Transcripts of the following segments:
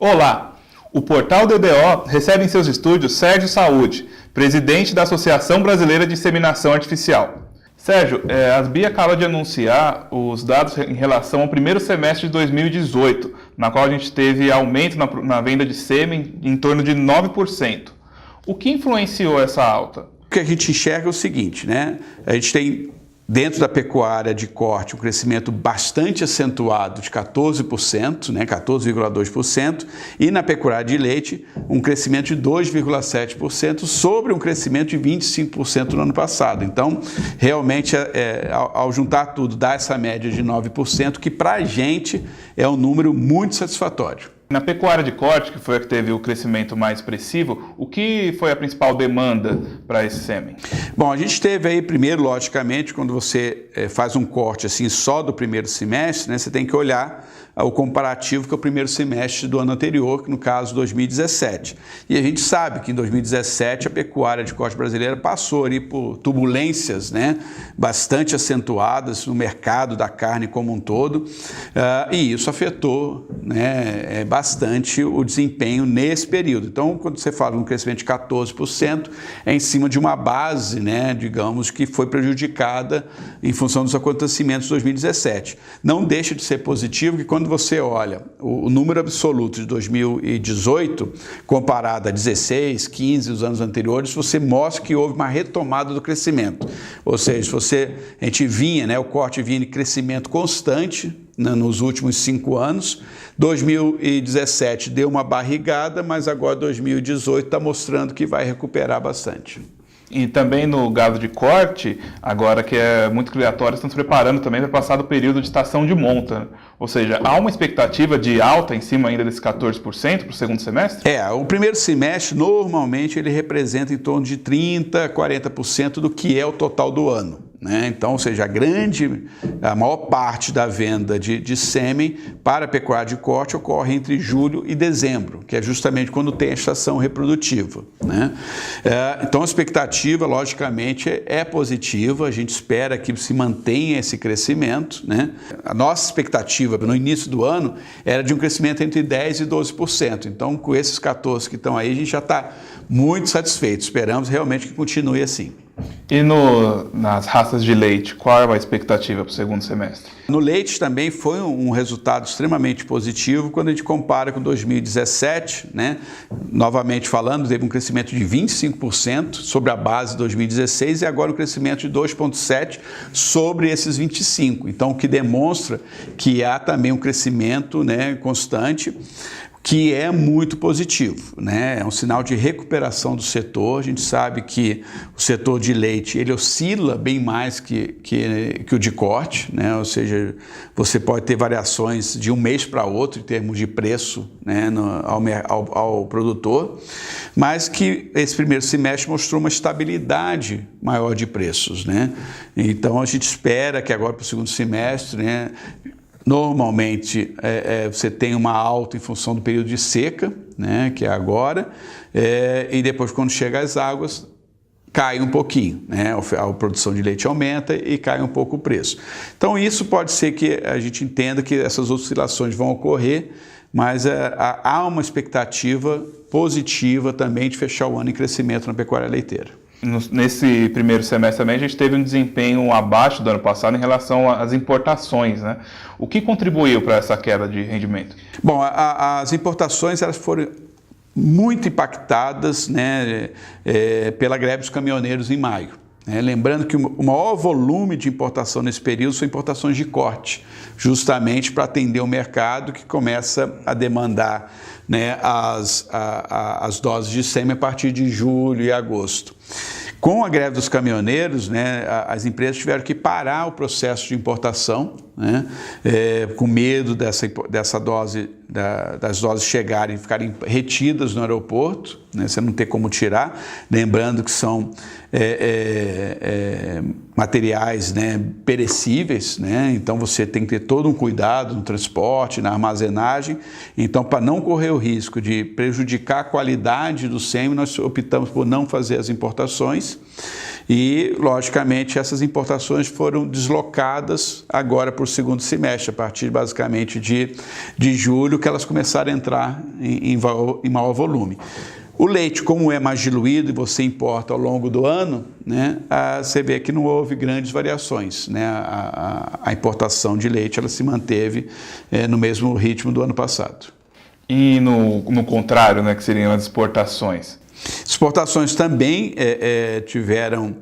Olá! O portal DDO recebe em seus estúdios Sérgio Saúde, presidente da Associação Brasileira de Inseminação Artificial. Sérgio, a Asbi acaba de anunciar os dados em relação ao primeiro semestre de 2018, na qual a gente teve aumento na venda de sêmen em torno de 9%. O que influenciou essa alta? O que a gente enxerga é o seguinte, né? A gente tem dentro da pecuária de corte um crescimento bastante acentuado de 14%, né? 14,2%, e na pecuária de leite um crescimento de 2,7% sobre um crescimento de 25% no ano passado. Então, realmente, ao juntar tudo, dá essa média de 9%, que para a gente é um número muito satisfatório. Na pecuária de corte, que foi a que teve o crescimento mais expressivo, o que foi a principal demanda para esse sêmen? Bom, a gente teve aí primeiro, logicamente, quando você faz um corte assim só do primeiro semestre, né, você tem que olhar o comparativo que é o primeiro semestre do ano anterior, que no caso 2017. E a gente sabe que em 2017 a pecuária de corte brasileira passou ali por turbulências, né, bastante acentuadas no mercado da carne como um todo, e isso afetou, né, bastante o desempenho nesse período. Então, quando você fala de um crescimento de 14%, é em cima de uma base, né, digamos, que foi prejudicada em função dos acontecimentos de 2017. Não deixa de ser positivo que quando você olha o número absoluto de 2018, comparado a 16, 15, os anos anteriores, você mostra que houve uma retomada do crescimento. Ou seja, a gente vinha, né, o corte vinha de crescimento constante, né, nos últimos 5 anos. 2017 deu uma barrigada, mas agora 2018 está mostrando que vai recuperar bastante. E também no gado de corte, agora que é muito criatório, estão se preparando também para passar do período de estação de monta. Ou seja, há uma expectativa de alta em cima ainda desse 14% para o segundo semestre? O primeiro semestre, normalmente, ele representa em torno de 30%, 40% do que é o total do ano. Né? Então, ou seja, a maior parte da venda de sêmen para a pecuária de corte ocorre entre julho e dezembro, que é justamente quando tem a estação reprodutiva. Né? Então, a expectativa, logicamente, é positiva, a gente espera que se mantenha esse crescimento. Né? A nossa expectativa no início do ano era de um crescimento entre 10% e 12%. Então, com esses 14% que estão aí, a gente já está muito satisfeito, esperamos realmente que continue assim. E nas raças de leite, qual é a expectativa para o segundo semestre? No leite também foi um resultado extremamente positivo quando a gente compara com 2017, né? Novamente falando, teve um crescimento de 25% sobre a base de 2016 e agora um crescimento de 2,7% sobre esses 25%. Então, o que demonstra que há também um crescimento, né, constante, que é muito positivo, né? É um sinal de recuperação do setor. A gente sabe que o setor de leite ele oscila bem mais que o de corte, né? Ou seja, você pode ter variações de um mês para outro em termos de preço, né, ao produtor, mas que esse primeiro semestre mostrou uma estabilidade maior de preços, né? Então a gente espera que agora para o segundo semestre, né, normalmente você tem uma alta em função do período de seca, né, que é agora, e depois quando chega as águas cai um pouquinho, né, a produção de leite aumenta e cai um pouco o preço. Então isso pode ser que a gente entenda que essas oscilações vão ocorrer, mas há uma expectativa positiva também de fechar o ano em crescimento na pecuária leiteira. Nesse primeiro semestre também a gente teve um desempenho abaixo do ano passado em relação às importações, né? O que contribuiu para essa queda de rendimento? Bom, as importações elas foram muito impactadas, né, pela greve dos caminhoneiros em maio. Lembrando que o maior volume de importação nesse período são importações de corte, justamente para atender o mercado que começa a demandar, né, as doses de sêmen a partir de julho e agosto. Com a greve dos caminhoneiros, né, as empresas tiveram que parar o processo de importação, né, com medo das doses chegarem e ficarem retidas no aeroporto, né, você não ter como tirar, lembrando que são materiais, né, perecíveis, né, então você tem que ter todo um cuidado no transporte, na armazenagem. Então, para não correr o risco de prejudicar a qualidade do sêmen, nós optamos por não fazer as importações E, logicamente, essas importações foram deslocadas agora para o segundo semestre, a partir basicamente de julho, que elas começaram a entrar em maior volume. O leite, como é mais diluído e você importa ao longo do ano, né, você vê que não houve grandes variações, né? A importação de leite ela se manteve no mesmo ritmo do ano passado. E no contrário, né, que seriam as exportações? Exportações também tiveram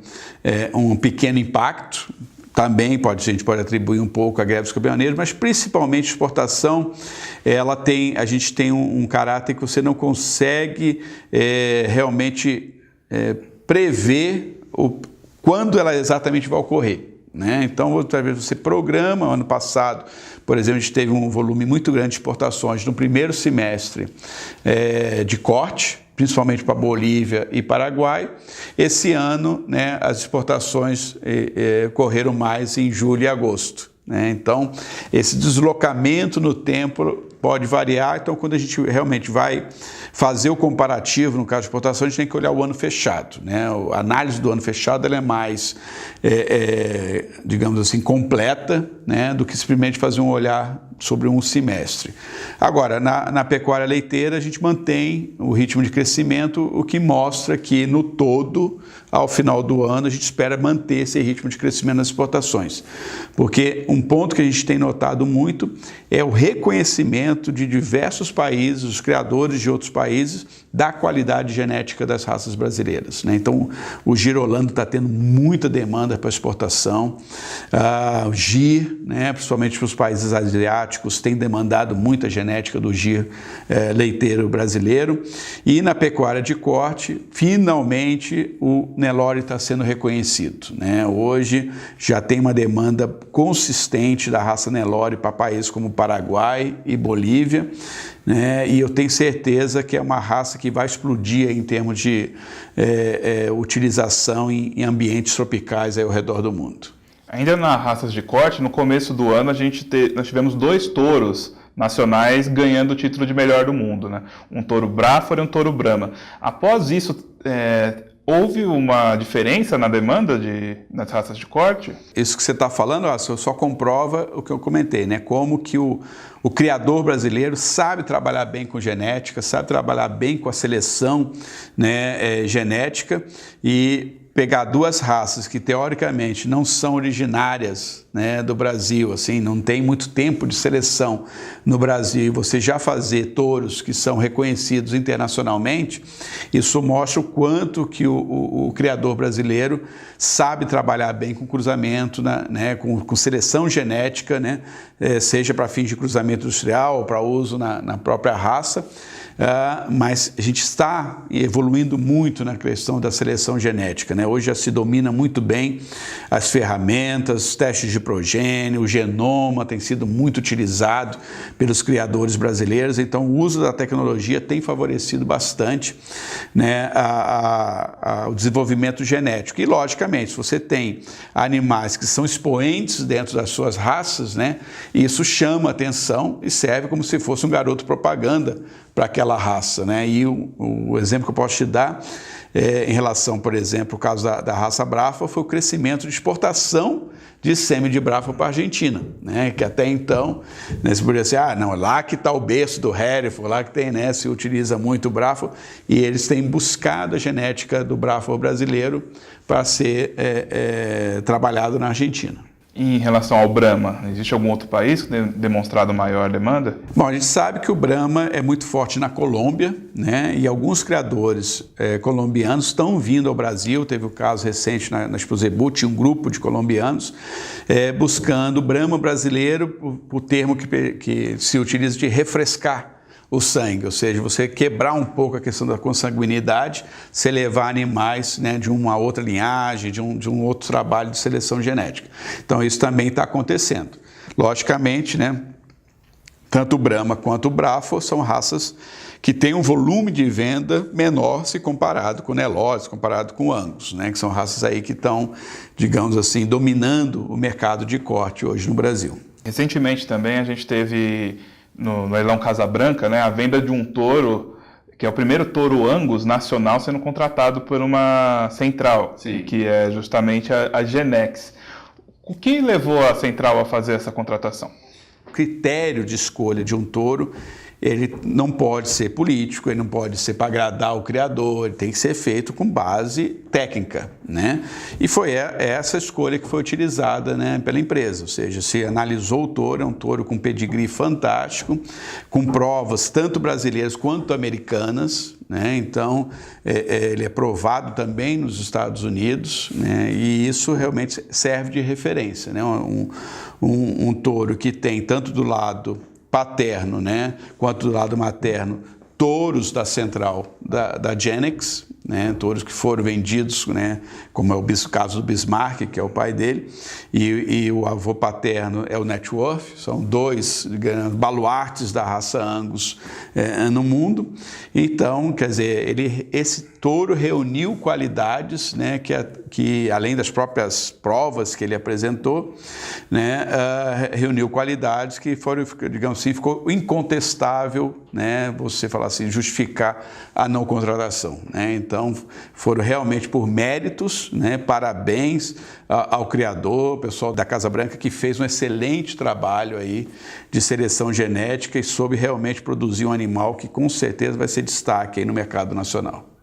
um pequeno impacto. Também a gente pode atribuir um pouco à greve dos caminhoneiros, mas principalmente exportação, a gente tem um caráter que você não consegue realmente prever quando ela exatamente vai ocorrer, né? Então, outra vez você programa. Ano passado, por exemplo, a gente teve um volume muito grande de exportações no primeiro semestre de corte, principalmente para Bolívia e Paraguai. Esse ano, né, as exportações correram mais em julho e agosto, né? Então, esse deslocamento no tempo pode variar. Então, quando a gente realmente vai fazer o comparativo, no caso de exportação, a gente tem que olhar o ano fechado, né? A análise do ano fechado ela é mais, digamos assim, completa, né, do que simplesmente fazer um olhar sobre um semestre. Agora, na pecuária leiteira, a gente mantém o ritmo de crescimento, o que mostra que, no todo, ao final do ano, a gente espera manter esse ritmo de crescimento nas exportações. Porque um ponto que a gente tem notado muito é o reconhecimento de diversos países, os criadores de outros países, da qualidade genética das raças brasileiras, né? Então, o girolando está tendo muita demanda para exportação. O GIR, né, principalmente para os países asiáticos, tem demandado muita genética do GIR leiteiro brasileiro. E na pecuária de corte, finalmente, o Nelore está sendo reconhecido, né? Hoje já tem uma demanda consistente da raça Nelore para países como Paraguai e Bolívia, né? E eu tenho certeza que é uma raça que vai explodir em termos de utilização em ambientes tropicais aí ao redor do mundo. Ainda nas raças de corte, no começo do ano nós tivemos 2 touros nacionais ganhando o título de melhor do mundo, né? Um touro Braford e um touro Brahma. Após isso, houve uma diferença na demanda nas raças de corte? Isso que você está falando, só comprova o que eu comentei, né? Como que o criador brasileiro sabe trabalhar bem com genética, sabe trabalhar bem com a seleção, né, genética, e pegar 2 raças que teoricamente não são originárias, né, do Brasil, assim, não tem muito tempo de seleção no Brasil, e você já fazer touros que são reconhecidos internacionalmente, isso mostra o quanto que o criador brasileiro sabe trabalhar bem com cruzamento, né, com seleção genética, né, seja para fins de cruzamento industrial ou para uso na própria raça. Mas a gente está evoluindo muito na questão da seleção genética, né? Hoje já se domina muito bem as ferramentas, os testes de progênio, o genoma tem sido muito utilizado pelos criadores brasileiros, então o uso da tecnologia tem favorecido bastante, né, o desenvolvimento genético. E, logicamente, se você tem animais que são expoentes dentro das suas raças, né, isso chama atenção e serve como se fosse um garoto propaganda para aquela raça, né? E o exemplo que eu posso te dar em relação, por exemplo, o caso da raça Braford, foi o crescimento de exportação de sêmen de Braford para a Argentina, né? Que até então, né, você poderia dizer, não, lá que está o berço do Hereford, lá que tem, né, se utiliza muito o Braford, e eles têm buscado a genética do Braford brasileiro para ser trabalhado na Argentina. Em relação ao Brahma, existe algum outro país que tem demonstrado maior demanda? Bom, a gente sabe que o Brahma é muito forte na Colômbia, né? E alguns criadores colombianos estão vindo ao Brasil. Teve o caso recente na Expo Zebu, tinha um grupo de colombianos buscando o Brahma brasileiro, o termo que se utiliza de refrescar o sangue, ou seja, você quebrar um pouco a questão da consanguinidade, você levar animais, né, de uma outra linhagem, de um outro trabalho de seleção genética. Então isso também está acontecendo. Logicamente, né, tanto o Brahma quanto o Braford são raças que têm um volume de venda menor se comparado com o Nelore, se comparado com o Angus, né, que são raças aí que estão, digamos assim, dominando o mercado de corte hoje no Brasil. Recentemente também a gente teve no leilão Casa Branca, né, a venda de um touro que é o primeiro touro Angus nacional sendo contratado por uma central, Sim. que é justamente a Genex. O que levou a central a fazer essa contratação? O critério de escolha de um touro, ele não pode ser político, ele não pode ser para agradar o criador, ele tem que ser feito com base técnica, né? E foi essa escolha que foi utilizada, né, pela empresa, ou seja, se analisou o touro, é um touro com pedigree fantástico, com provas tanto brasileiras quanto americanas, né? Então, ele é provado também nos Estados Unidos, né? E isso realmente serve de referência, né? Um touro que tem tanto do lado paterno, né, quanto do lado materno, touros da central da Genex, né, touros que foram vendidos, né, como é o caso do Bismarck, que é o pai dele, e o avô paterno é o Networth, são dois baluartes da raça Angus no mundo. Então, quer dizer, esse touro reuniu qualidades, né, que além das próprias provas que ele apresentou, né, reuniu qualidades que foram, digamos assim, ficou incontestável, né, você falar assim, justificar a não contratação, né? Então, foram realmente por méritos, né? Parabéns ao criador, pessoal da Casa Branca, que fez um excelente trabalho aí de seleção genética e soube realmente produzir um animal que com certeza vai ser destaque aí no mercado nacional.